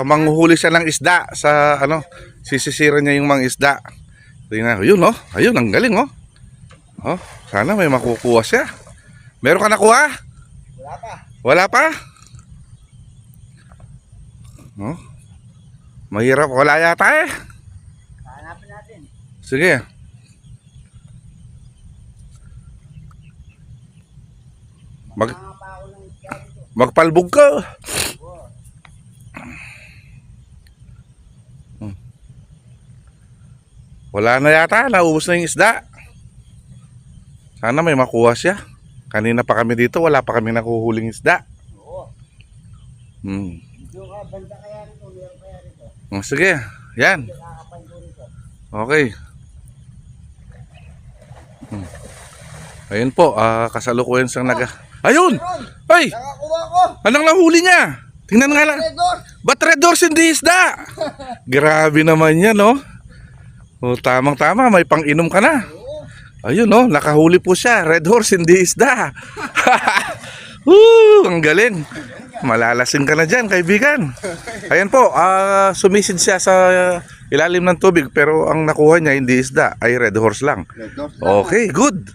Manghuhuli siya ng isda sa ano, sisisiran niya yung mga isda. Tingnan, ayun oh, ayun ang galing oh. Oh, sana may makukuha siya. Meron ka nakuha? Wala pa. Wala pa? Oh. Mahirap, wala yata eh. Hanapin natin. Sige. Magpalbog ka. Wala na yata, naubos na yung isda. Sana may makuha siya. Kanina pa kami dito, wala pa kami nakuhuling isda. Oo. Hmm. Yung banda kaya rito, meron kaya rito. Sige, yan. Okay. Ayun po, kasalukuyan siyang Ayun! Ay! Nakakuha ko! Anong nahuli niya? Tingnan nga lang. Red Doors! Ba't red doors hindi isda? Grabe naman yan, no? O, tamang-tama, may pang-inom ka na. Ayun, no? Nakahuli po siya. Red horse, hindi isda. Woo! Ang galing. Malalasing ka na dyan, kaibigan. Ayan po, sumisid siya sa ilalim ng tubig, pero ang nakuha niya hindi isda, ay red horse lang. Red Doors. Okay, good.